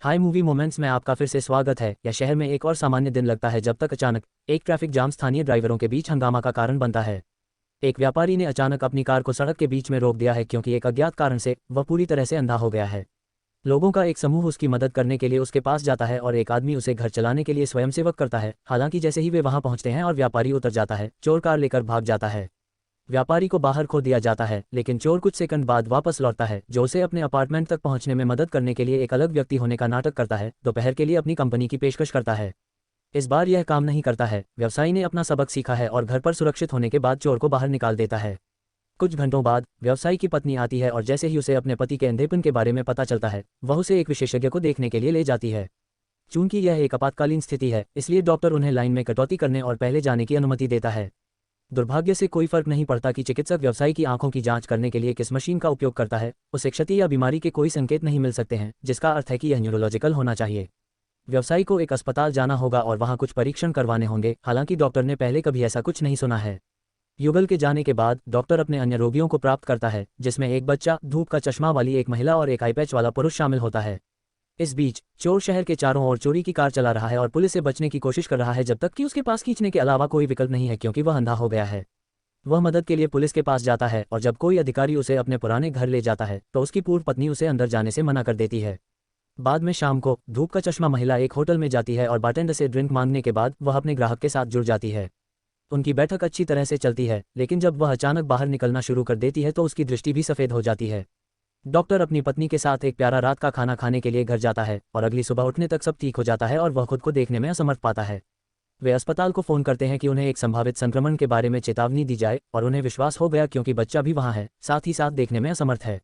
High movie moments में आपका फिर से स्वागत है। या शहर में एक और सामान्य दिन लगता है जब तक अचानक एक ट्रैफिक जाम स्थानीय ड्राइवरों के बीच हंगामा का कारण बनता है। एक व्यापारी ने अचानक अपनी कार को सड़क के बीच में रोक दिया है क्योंकि एक अज्ञात कारण से वह पूरी तरह से अंधा हो गया है। लोगों का एक समूह उसकी मदद करने के लिए उसके पास जाता है और एक आदमी उसे घर चलाने के लिए स्वयंसेवक करता है। हालांकि जैसे ही वे वहां पहुंचते हैं और व्यापारी उतर जाता है, चोर कार लेकर भाग जाता है। व्यापारी को बाहर खो दिया जाता है, लेकिन चोर कुछ सेकंड बाद वापस लौटता है, जो उसे अपने अपार्टमेंट तक पहुंचने में मदद करने के लिए एक अलग व्यक्ति होने का नाटक करता है। दोपहर के लिए अपनी कंपनी की पेशकश करता है। इस बार यह काम नहीं करता है। व्यवसायी ने अपना सबक सीखा है और घर पर सुरक्षित होने के बाद चोर को बाहर निकाल देता है। कुछ घंटों बाद व्यवसायी की पत्नी आती है और जैसे ही उसे अपने पति के अंधेपन के बारे में पता चलता है, वह उसे एक विशेषज्ञ को देखने के लिए ले जाती है। चूंकि यह एक आपातकालीन स्थिति है, इसलिए डॉक्टर उन्हें लाइन में कटौती करने और पहले जाने की अनुमति देता है। दुर्भाग्य से कोई फर्क नहीं पड़ता कि चिकित्सक व्यवसायी की आंखों की जांच करने के लिए किस मशीन का उपयोग करता है। उसे क्षति या बीमारी के कोई संकेत नहीं मिल सकते हैं, जिसका अर्थ है कि यह न्यूरोलॉजिकल होना चाहिए। व्यवसायी को एक अस्पताल जाना होगा और वहां कुछ परीक्षण करवाने होंगे। हालांकि डॉक्टर ने पहले कभी ऐसा कुछ नहीं सुना है। युगल के जाने के बाद डॉक्टर अपने अन्य रोगियों को प्राप्त करता है, जिसमें एक बच्चा, धूप का चश्मा वाली एक महिला और एक आईपैच वाला पुरुष शामिल होता है। इस बीच चोर शहर के चारों ओर चोरी की कार चला रहा है और पुलिस से बचने की कोशिश कर रहा है, जब तक कि उसके पास खींचने के अलावा कोई विकल्प नहीं है क्योंकि वह अंधा हो गया है। वह मदद के लिए पुलिस के पास जाता है और जब कोई अधिकारी उसे अपने पुराने घर ले जाता है तो उसकी पूर्व पत्नी उसे अंदर जाने से मना कर देती है। बाद में शाम को धूप का चश्मा महिला एक होटल में जाती है और बारटेंडर से ड्रिंक मांगने के बाद वह अपने ग्राहक के साथ जुड़ जाती है। उनकी बैठक अच्छी तरह से चलती है, लेकिन जब वह अचानक बाहर निकलना शुरू कर देती है तो उसकी दृष्टि भी सफ़ेद हो जाती है। डॉक्टर अपनी पत्नी के साथ एक प्यारा रात का खाना खाने के लिए घर जाता है और अगली सुबह उठने तक सब ठीक हो जाता है और वह खुद को देखने में असमर्थ पाता है। वे अस्पताल को फ़ोन करते हैं कि उन्हें एक संभावित संक्रमण के बारे में चेतावनी दी जाए और उन्हें विश्वास हो गया क्योंकि बच्चा भी वहां है, साथ ही साथ देखने में असमर्थ है।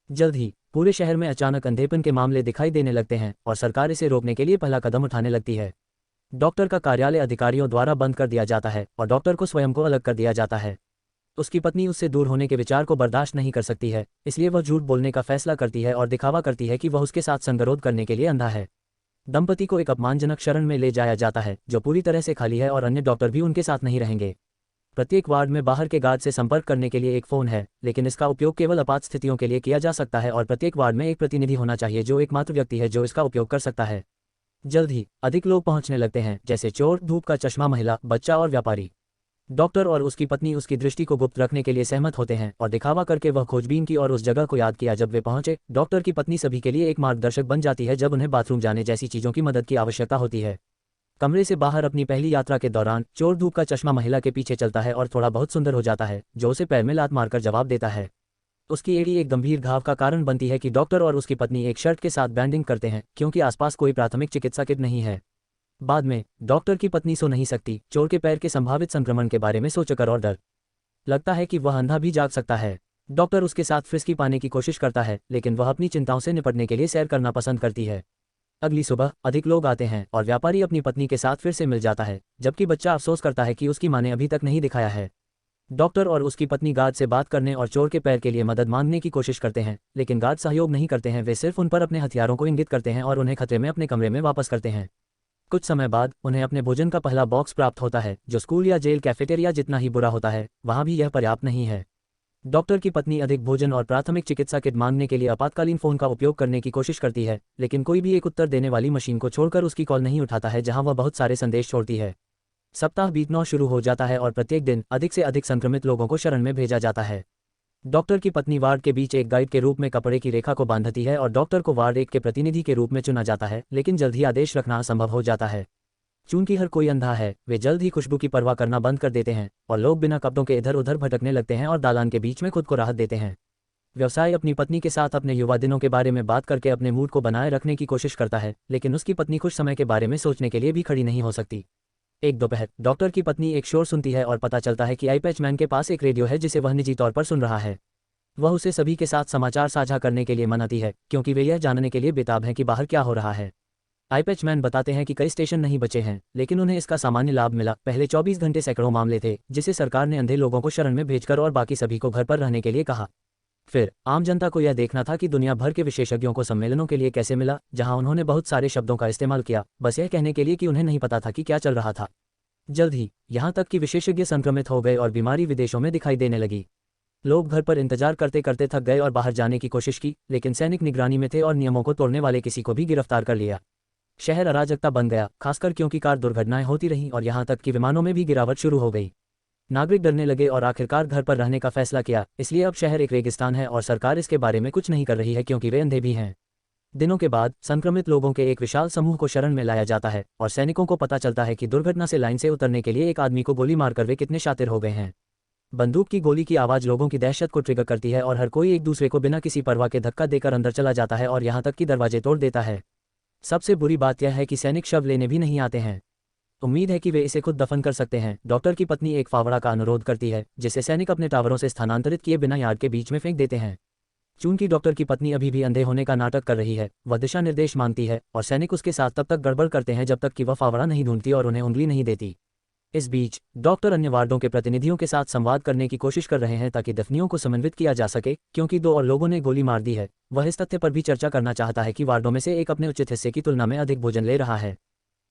जल्द ही पूरे शहर में अचानक अंधेपन के मामले दिखाई देने लगते हैं और सरकार इसे रोकने के लिए पहला कदम उठाने लगती है। डॉक्टर का कार्यालय अधिकारियों द्वारा बंद कर दिया जाता है और डॉक्टर को स्वयं को अलग कर दिया जाता है। उसकी पत्नी उससे दूर होने के विचार को बर्दाश्त नहीं कर सकती है, इसलिए वह झूठ बोलने का फैसला करती है और दिखावा करती है कि वह उसके साथ संगरोध करने के लिए अंधा है। दंपति को एक अपमानजनक शरण में ले जाया जाता है जो पूरी तरह से खाली है और अन्य डॉक्टर भी उनके साथ नहीं रहेंगे। प्रत्येक वार्ड में बाहर के गार्ड से संपर्क करने के लिए एक फ़ोन है, लेकिन इसका उपयोग केवल आपात स्थितियों के लिए किया जा सकता है और प्रत्येक वार्ड में एक प्रतिनिधि होना चाहिए जो एकमात्र व्यक्ति है जो इसका उपयोग कर सकता है। जल्द ही अधिक लोग पहुंचने लगते हैं, जैसे चोर, धूप का चश्मा महिला, बच्चा और व्यापारी। डॉक्टर और उसकी पत्नी उसकी दृष्टि को गुप्त रखने के लिए सहमत होते हैं और दिखावा करके वह खोजबीन की और उस जगह को याद किया जब वे पहुंचे। डॉक्टर की पत्नी सभी के लिए एक मार्गदर्शक बन जाती है जब उन्हें बाथरूम जाने जैसी चीज़ों की मदद की आवश्यकता होती है। कमरे से बाहर अपनी पहली यात्रा के दौरान चोर धूप का चश्मा महिला के पीछे चलता है और थोड़ा बहुत सुंदर हो जाता है, जो उसे पैर में लात मारकर जवाब देता है। उसकी एड़ी एक गंभीर घाव का कारण बनती है कि डॉक्टर और उसकी पत्नी एक शर्ट के साथ बैंडिंग करते हैं क्योंकि आसपास कोई प्राथमिक चिकित्सा किट नहीं है। बाद में डॉक्टर की पत्नी सो नहीं सकती, चोर के पैर के संभावित संक्रमण के बारे में सोचकर, और डर लगता है कि वह अंधा भी जाग सकता है। डॉक्टर उसके साथ फ्रिस्की पाने की कोशिश करता है, लेकिन वह अपनी चिंताओं से निपटने के लिए सैर करना पसंद करती है। अगली सुबह अधिक लोग आते हैं और व्यापारी अपनी पत्नी के साथ फिर से मिल जाता है, जबकि बच्चा अफसोस करता है कि उसकी मां ने अभी तक नहीं दिखाया है। डॉक्टर और उसकी पत्नी गार्ड से बात करने और चोर के पैर के लिए मदद मांगने की कोशिश करते हैं, लेकिन गार्ड सहयोग नहीं करते हैं। वे सिर्फ उन पर अपने हथियारों को इंगित करते हैं और उन्हें खतरे में अपने कमरे में वापस करते हैं। कुछ समय बाद उन्हें अपने भोजन का पहला बॉक्स प्राप्त होता है, जो स्कूल या जेल कैफेटेरिया जितना ही बुरा होता है। वहां भी यह पर्याप्त नहीं है। डॉक्टर की पत्नी अधिक भोजन और प्राथमिक चिकित्सा किट मांगने के लिए आपातकालीन फ़ोन का उपयोग करने की कोशिश करती है, लेकिन कोई भी एक उत्तर देने वाली मशीन को छोड़कर उसकी कॉल नहीं उठाता है, जहां वह बहुत सारे संदेश छोड़ती है। सप्ताह बीतना शुरू हो जाता है और प्रत्येक दिन अधिक से अधिक संक्रमित लोगों को शरण में भेजा जाता है। डॉक्टर की पत्नी वार्ड के बीच एक गाइड के रूप में कपड़े की रेखा को बांधती है और डॉक्टर को वार्ड एक के प्रतिनिधि के रूप में चुना जाता है, लेकिन जल्द ही आदेश रखना असंभव हो जाता है। चूंकि हर कोई अंधा है, वे जल्द ही खुशबू की परवाह करना बंद कर देते हैं और लोग बिना कपड़ों के इधर उधर भटकने लगते हैं और दालान के बीच में खुद को राहत देते हैं। व्यवसाय अपनी पत्नी के साथ अपने युवा दिनों के बारे में बात करके अपने मूड को बनाए रखने की कोशिश करता है, लेकिन उसकी पत्नी कुछ समय के बारे में सोचने के लिए भी खड़ी नहीं हो सकती। एक दोपहर डॉक्टर की पत्नी एक शोर सुनती है और पता चलता है कि आईपैच मैन के पास एक रेडियो है जिसे वह निजी तौर पर सुन रहा है। वह उसे सभी के साथ समाचार साझा करने के लिए मनाती है क्योंकि वे यह जानने के लिए बेताब हैं कि बाहर क्या हो रहा है। आईपैच मैन बताते हैं कि कई स्टेशन नहीं बचे हैं, लेकिन उन्हें इसका सामान्य लाभ मिला। पहले 24 घंटे सैकड़ों मामले थे जिसे सरकार ने अंधे लोगों को शरण में भेजकर और बाकी सभी को घर पर रहने के लिए कहा। फिर आम जनता को यह देखना था कि दुनिया भर के विशेषज्ञों को सम्मेलनों के लिए कैसे मिला, जहां उन्होंने बहुत सारे शब्दों का इस्तेमाल किया, बस यह कहने के लिए कि उन्हें नहीं पता था कि क्या चल रहा था। जल्द ही यहाँ तक कि विशेषज्ञ संक्रमित हो गए और बीमारी विदेशों में दिखाई देने लगी। लोग घर पर इंतजार करते करते थक गए और बाहर जाने की कोशिश की, लेकिन सैनिक निगरानी में थे और नियमों को तोड़ने वाले किसी को भी गिरफ्तार कर लिया। शहर अराजकता बन गया, खासकर क्योंकि कार दुर्घटनाएं होती रहीं और यहाँ तक कि विमानों में भी गिरावट शुरू हो गई। नागरिक डरने लगे और आखिरकार घर पर रहने का फैसला किया। इसलिए अब शहर एक रेगिस्तान है और सरकार इसके बारे में कुछ नहीं कर रही है क्योंकि वे अंधे भी हैं। दिनों के बाद संक्रमित लोगों के एक विशाल समूह को शरण में लाया जाता है और सैनिकों को पता चलता है कि दुर्घटना से लाइन से उतरने के लिए एक आदमी को गोली मारकर वे कितने शातिर हो गए हैं। बंदूक की गोली की आवाज़ लोगों की दहशत को ट्रिगर करती है और हर कोई एक दूसरे को बिना किसी परवाह के धक्का देकर अंदर चला जाता है और यहाँ तक कि दरवाजे तोड़ देता है। सबसे बुरी बात यह है कि सैनिक शव लेने भी नहीं आते हैं। उम्मीद है कि वे इसे खुद दफन कर सकते हैं। डॉक्टर की पत्नी एक फावड़ा का अनुरोध करती है जिसे सैनिक अपने टावरों से स्थानांतरित किए बिना यार्ड के बीच में फेंक देते हैं। चूंकि डॉक्टर की पत्नी अभी भी अंधे होने का नाटक कर रही है, वह दिशा निर्देश मांगती है और सैनिक उसके साथ तब तक गड़बड़ करते हैं जब तक कि वह फावड़ा नहीं ढूंढती और उन्हें उंगली नहीं देती। इस बीच डॉक्टर अन्य वार्डों के प्रतिनिधियों के साथ संवाद करने की कोशिश कर रहे हैं ताकि दफनियों को समन्वित किया जा सके, क्योंकि 2 और लोगों ने गोली मार दी है। वह इस तथ्य पर भी चर्चा करना चाहता है कि वार्डों में से एक अपने उचित हिस्से की तुलना में अधिक भोजन ले रहा है।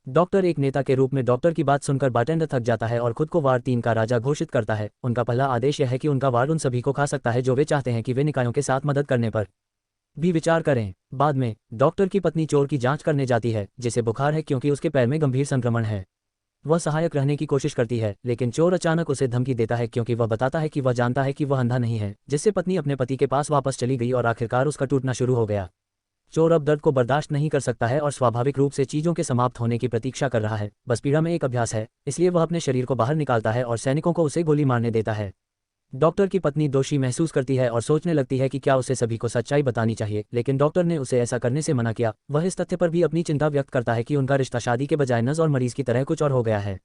डॉक्टर एक नेता के रूप में डॉक्टर की बात सुनकर बारटेंडर थक जाता है और खुद को वार्ड 3 का राजा घोषित करता है। उनका पहला आदेश यह है कि उनका वार्ड उन सभी को खा सकता है जो वे चाहते हैं कि वे निकायों के साथ मदद करने पर भी विचार करें। बाद में डॉक्टर की पत्नी चोर की जांच करने जाती है जिसे बुखार है क्योंकि उसके पैर में गंभीर संक्रमण है। वह सहायक रहने की कोशिश करती है, लेकिन चोर अचानक उसे धमकी देता है क्योंकि वह बताता है कि वह जानता है कि वह अंधा नहीं है, जिससे पत्नी अपने पति के पास वापस चली गई और आखिरकार उसका टूटना शुरू हो गया। चोर अब दर्द को बर्दाश्त नहीं कर सकता है और स्वाभाविक रूप से चीजों के समाप्त होने की प्रतीक्षा कर रहा है। बस पीड़ा में एक अभ्यास है, इसलिए वह अपने शरीर को बाहर निकालता है और सैनिकों को उसे गोली मारने देता है। डॉक्टर की पत्नी दोषी महसूस करती है और सोचने लगती है कि क्या उसे सभी को सच्चाई बतानी चाहिए, लेकिन डॉक्टर ने उसे ऐसा करने से मना किया। वह इस तथ्य पर भी अपनी चिंता व्यक्त करता है कि उनका रिश्ता शादी के बजाय नर्स और मरीज की तरह कुछ और हो गया है।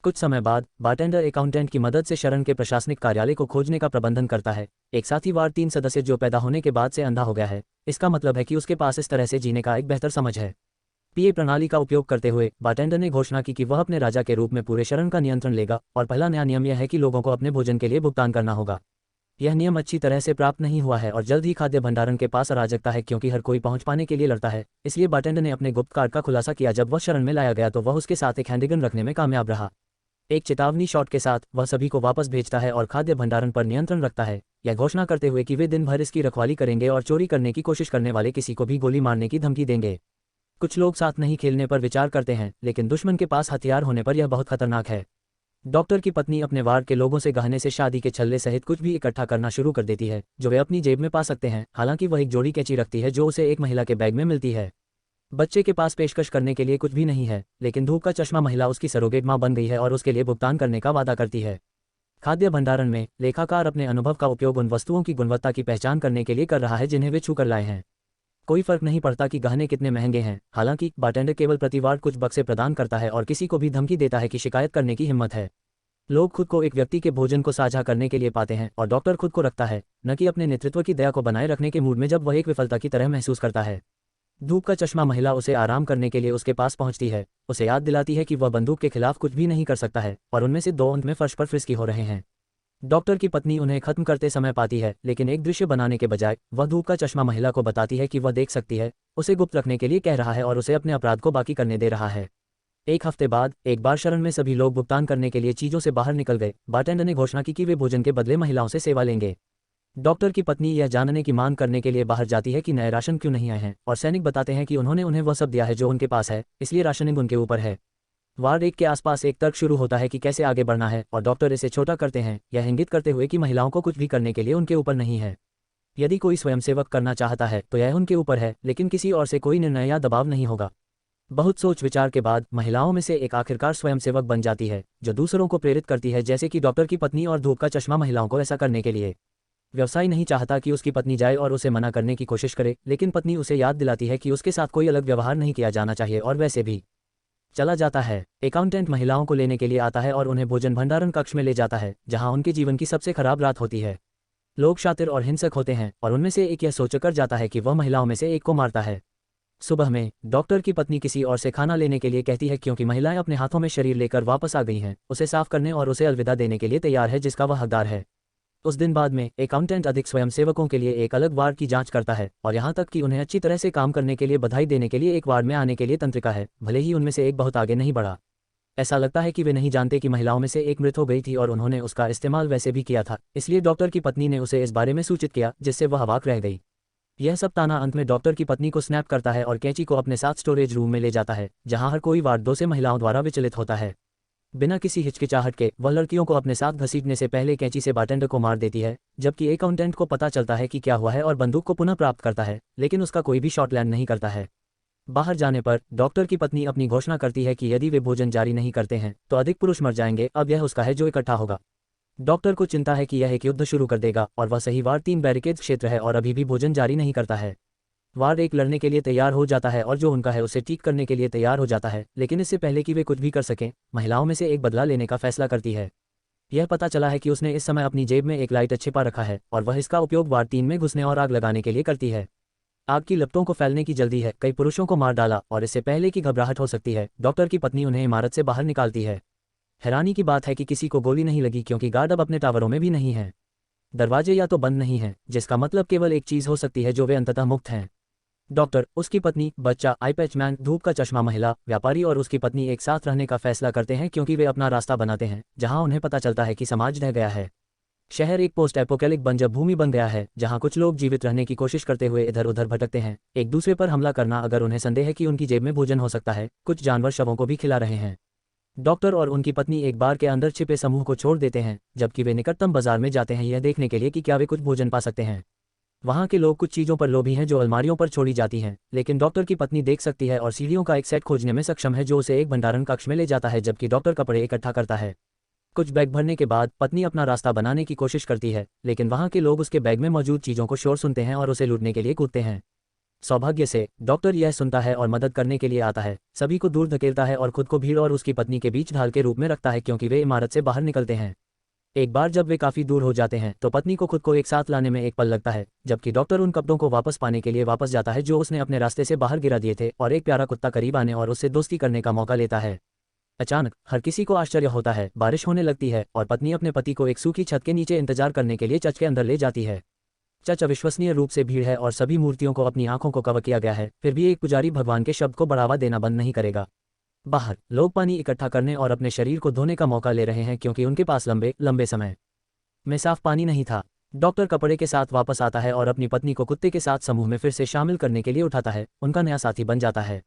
कुछ समय बाद बारटेंडर अकाउंटेंट की मदद से शरण के प्रशासनिक कार्यालय को खोजने का प्रबंधन करता है। एक साथी वार्ड 3 सदस्य जो पैदा होने के बाद से अंधा हो गया है, इसका मतलब है कि उसके पास इस तरह से जीने का एक बेहतर समझ है। पीए प्रणाली का उपयोग करते हुए बारटेंडर ने घोषणा की कि वह अपने राजा के रूप में पूरे शरण का नियंत्रण लेगा और पहला नया नियम यह है कि लोगों को अपने भोजन के लिए भुगतान करना होगा। यह नियम अच्छी तरह से प्राप्त नहीं हुआ है और जल्द ही खाद्य भंडारण के पास अराजकता है क्योंकि हर कोई पहुंच पाने के लिए लड़ता है। इसलिए बारटेंडर ने अपने गुप्त कार्ड का खुलासा किया। जब वह शरण में लाया गया तो वह उसके साथ एक हैंडगन रखने में कामयाब रहा। एक चेतावनी शॉट के साथ वह सभी को वापस भेजता है और खाद्य भंडारण पर नियंत्रण रखता है, यह घोषणा करते हुए कि वे दिन भर इसकी रखवाली करेंगे और चोरी करने की कोशिश करने वाले किसी को भी गोली मारने की धमकी देंगे। कुछ लोग साथ नहीं खेलने पर विचार करते हैं, लेकिन दुश्मन के पास हथियार होने पर यह बहुत खतरनाक है। डॉक्टर की पत्नी अपने वार्ड के लोगों से गहने से शादी के छल्ले सहित कुछ भी इकट्ठा करना शुरू कर देती है जो वे अपनी जेब में पा सकते हैं। हालांकि वह एक जोड़ी कैंची रखती है जो उसे एक महिला के बैग में मिलती है। बच्चे के पास पेशकश करने के लिए कुछ भी नहीं है, लेकिन धूप का चश्मा महिला उसकी सरोगेट मां बन गई है और उसके लिए भुगतान करने का वादा करती है। खाद्य भंडारण में लेखाकार अपने अनुभव का उपयोग उन वस्तुओं की गुणवत्ता की पहचान करने के लिए कर रहा है जिन्हें वे छू कर लाए हैं। कोई फर्क नहीं पड़ता कि गहने कितने महंगे हैं। हालांकि बारटेंडर केवल प्रतिवार कुछ बक्से प्रदान करता है और किसी को भी धमकी देता है कि शिकायत करने की हिम्मत है। लोग खुद को एक व्यक्ति के भोजन को साझा करने के लिए पाते हैं और डॉक्टर खुद को रखता है, न कि अपने नेतृत्व की दया को बनाए रखने के मूड में जब वह एक विफलता की तरह महसूस करता है। धूप का चश्मा महिला उसे आराम करने के लिए उसके पास पहुंचती है, उसे याद दिलाती है कि वह बंदूक के खिलाफ कुछ भी नहीं कर सकता है और उनमें से 2 अंत में फर्श पर फ्रिस्की हो रहे हैं। डॉक्टर की पत्नी उन्हें खत्म करते समय पाती है, लेकिन एक दृश्य बनाने के बजाय वह धूप का चश्मा महिला को बताती है कि वह देख सकती है, उसे गुप्त रखने के लिए कह रहा है और उसे अपने अपराध को बाकी करने दे रहा है। एक हफ्ते बाद एक बार शरण में सभी लोग भुगतान करने के लिए चीजों से बाहर निकल गए। बारटेंडर ने घोषणा की कि वे भोजन के बदले महिलाओं से सेवा लेंगे। डॉक्टर की पत्नी यह जानने की मांग करने के लिए बाहर जाती है कि नए राशन क्यों नहीं आए हैं, और सैनिक बताते हैं कि उन्होंने उन्हें वह सब दिया है जो उनके पास है, इसलिए राशनिंग उनके ऊपर है। वार्ड 1 के आसपास एक तर्क शुरू होता है कि कैसे आगे बढ़ना है और डॉक्टर इसे छोटा करते हैं, यह इंगित करते हुए कि महिलाओं को कुछ भी करने के लिए उनके ऊपर नहीं है। यदि कोई स्वयंसेवक करना चाहता है तो यह उनके ऊपर है, लेकिन किसी और से कोई निर्णय या दबाव नहीं होगा। बहुत सोच विचार के बाद महिलाओं में से एक आखिरकार स्वयंसेवक बन जाती है जो दूसरों को प्रेरित करती है, जैसे कि डॉक्टर की पत्नी और धूप का चश्मा महिलाओं को ऐसा करने के लिए। व्यवसायी नहीं चाहता कि उसकी पत्नी जाए और उसे मना करने की कोशिश करे, लेकिन पत्नी उसे याद दिलाती है कि उसके साथ कोई अलग व्यवहार नहीं किया जाना चाहिए और वैसे भी चला जाता है। अकाउंटेंट महिलाओं को लेने के लिए आता है और उन्हें भोजन भंडारण कक्ष में ले जाता है जहां उनके जीवन की सबसे खराब रात होती है। लोग शातिर और हिंसक होते हैं और उनमें से एक यह सोचकर जाता है कि वह महिलाओं में से एक को मारता है। सुबह में डॉक्टर की पत्नी किसी और से खाना लेने के लिए कहती है क्योंकि महिलाएं अपने हाथों में शरीर लेकर वापस आ गई हैं, उसे साफ करने और उसे अलविदा देने के लिए तैयार है जिसका वह हकदार है। उस दिन बाद में अकाउंटेंट अधिक स्वयंसेवकों के लिए एक अलग वार्ड की जांच करता है और यहाँ तक कि उन्हें अच्छी तरह से काम करने के लिए बधाई देने के लिए एक वार्ड में आने के लिए तंत्रिका है, भले ही उनमें से एक बहुत आगे नहीं बढ़ा। ऐसा लगता है कि वे नहीं जानते कि महिलाओं में से एक मृत हो गई थी और उन्होंने उसका इस्तेमाल वैसे भी किया था, इसलिए डॉक्टर की पत्नी ने उसे इस बारे में सूचित किया, जिससे वह अवाक रह गई। यह सब ताना अंत में डॉक्टर की पत्नी को स्नैप करता है और कैंची को अपने साथ स्टोरेज रूम में ले जाता है, जहां हर कोई वार्ड 2 से महिलाओं द्वारा विचलित होता है। बिना किसी हिचकिचाहट के वह लड़कियों को अपने साथ घसीटने से पहले कैंची से बारटेंडर को मार देती है, जबकि अकाउंटेंट को पता चलता है कि क्या हुआ है और बंदूक को पुनः प्राप्त करता है, लेकिन उसका कोई भी शॉट लैंड नहीं करता है। बाहर जाने पर डॉक्टर की पत्नी अपनी घोषणा करती है कि यदि वे भोजन जारी नहीं करते हैं तो अधिक पुरुष मर जाएंगे, अब यह उसका है जो इकट्ठा होगा। डॉक्टर को चिंता है कि यह एक युद्ध शुरू कर देगा और वह सही वार्ड 3 बैरिकेड क्षेत्र है और अभी भी भोजन जारी नहीं करता है। वार्ड 1 लड़ने के लिए तैयार हो जाता है और जो उनका है उसे ठीक करने के लिए तैयार हो जाता है, लेकिन इससे पहले कि वे कुछ भी कर सकें, महिलाओं में से एक बदला लेने का फैसला करती है। यह पता चला है कि उसने इस समय अपनी जेब में एक लाइटर छिपा रखा है और वह इसका उपयोग वार्ड 3 में घुसने और आग लगाने के लिए करती है। आग की लपटों को फैलने की जल्दी है, कई पुरुषों को मार डाला और इससे पहले कि घबराहट हो सकती है, डॉक्टर की पत्नी उन्हें इमारत से बाहर निकालती है। हैरानी की बात है कि किसी को गोली नहीं लगी क्योंकि गार्ड अब अपने टावरों में भी नहीं है। दरवाजे या तो बंद नहीं हैं, जिसका मतलब केवल एक चीज़ हो सकती है जो वे अंततः मुक्त हैं। डॉक्टर, उसकी पत्नी, बच्चा, आईपैचमैन, धूप का चश्मा महिला व्यापारी और उसकी पत्नी एक साथ रहने का फैसला करते हैं क्योंकि वे अपना रास्ता बनाते हैं, जहां उन्हें पता चलता है कि समाज ढह गया है। शहर एक पोस्ट एपोकैलिप्टिक बंजर भूमि बन गया है, जहां कुछ लोग जीवित रहने की कोशिश करते हुए इधर उधर भटकते हैं, एक दूसरे पर हमला करना अगर उन्हें संदेह है कि उनकी जेब में भोजन हो सकता है। कुछ जानवर शवों को भी खिला रहे हैं। डॉक्टर और उनकी पत्नी एक बार के अंदर छिपे समूह को छोड़ देते हैं, जबकि वे निकटतम बाजार में जाते हैं यह देखने के लिए कि क्या वे कुछ भोजन पा सकते हैं। वहां के लोग कुछ चीज़ों पर लोभी हैं जो अलमारियों पर छोड़ी जाती हैं, लेकिन डॉक्टर की पत्नी देख सकती है और सीढ़ियों का एक सेट खोजने में सक्षम है जो उसे एक भंडारण कक्ष में ले जाता है, जबकि डॉक्टर कपड़े इकट्ठा करता है। कुछ बैग भरने के बाद पत्नी अपना रास्ता बनाने की कोशिश करती है, लेकिन वहां के लोग उसके बैग में मौजूद चीज़ों को शोर सुनते हैं और उसे लूटने के लिए कूदते हैं। सौभाग्य से डॉक्टर यह सुनता है और मदद करने के लिए आता है, सभी को दूर धकेलता है और खुद को भीड़ और उसकी पत्नी के बीच ढाल के रूप में रखता है क्योंकि वे इमारत से बाहर निकलते हैं। एक बार जब वे काफी दूर हो जाते हैं तो पत्नी को खुद को एक साथ लाने में एक पल लगता है, जबकि डॉक्टर उन कपड़ों को वापस पाने के लिए वापस जाता है जो उसने अपने रास्ते से बाहर गिरा दिए थे और एक प्यारा कुत्ता करीब आने और उससे दोस्ती करने का मौका लेता है। अचानक हर किसी को आश्चर्य होता है, बारिश होने लगती है और पत्नी अपने पति को एक सूखी छत के नीचे इंतजार करने के लिए चर्च के अंदर ले जाती है। चर्च अविश्वसनीय रूप से भीड़ है और सभी मूर्तियों को अपनी आंखों को कवर किया गया है, फिर भी एक पुजारी भगवान के शब्द को बढ़ावा देना बंद नहीं करेगा। बाहर लोग पानी इकट्ठा करने और अपने शरीर को धोने का मौका ले रहे हैं क्योंकि उनके पास लंबे लंबे समय में साफ पानी नहीं था। डॉक्टर कपड़े के साथ वापस आता है और अपनी पत्नी को कुत्ते के साथ समूह में फिर से शामिल करने के लिए उठाता है, उनका नया साथी बन जाता है।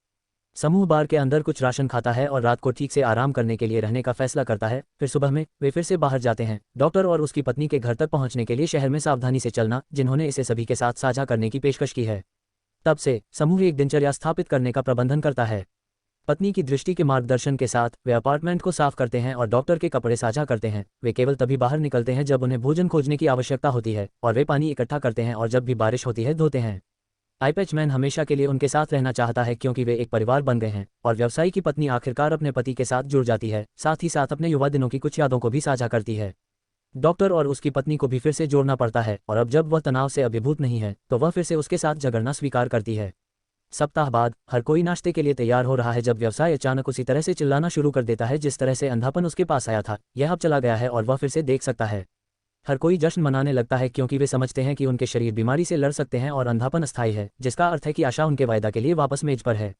समूह बार के अंदर कुछ राशन खाता है और रात को ठीक से आराम करने के लिए रहने का फैसला करता है। फिर सुबह में वे फिर से बाहर जाते हैं, डॉक्टर और उसकी पत्नी के घर तक पहुंचने के लिए शहर में सावधानी से चलना, जिन्होंने इसे सभी के साथ साझा करने की पेशकश की है। तब से समूह एक दिनचर्या स्थापित करने का प्रबंधन करता है। पत्नी की दृष्टि के मार्गदर्शन के साथ वे अपार्टमेंट को साफ करते हैं और डॉक्टर के कपड़े साझा करते हैं। वे केवल तभी बाहर निकलते हैं जब उन्हें भोजन खोजने की आवश्यकता होती है और वे पानी इकट्ठा करते हैं और जब भी बारिश होती है धोते हैं। आईपैचमैन हमेशा के लिए उनके साथ रहना चाहता है क्योंकि वे एक परिवार बन गए हैं और व्यवसायी की पत्नी आखिरकार अपने पति के साथ जुड़ जाती है, साथ ही साथ अपने युवा दिनों की कुछ यादों को भी साझा करती है। डॉक्टर और उसकी पत्नी को भी फिर से जोड़ना पड़ता है और अब जब वह तनाव से अभिभूत नहीं है तो वह फिर से उसके साथ झगड़ना स्वीकार करती है। सप्ताह बाद हर कोई नाश्ते के लिए तैयार हो रहा है जब व्यवसाय अचानक उसी तरह से चिल्लाना शुरू कर देता है जिस तरह से अंधापन उसके पास आया था, यह अब चला गया है और वह फिर से देख सकता है। हर कोई जश्न मनाने लगता है क्योंकि वे समझते हैं कि उनके शरीर बीमारी से लड़ सकते हैं और अंधापन अस्थायी है, जिसका अर्थ है कि आशा उनके वायदा के लिए वापस मेज पर है।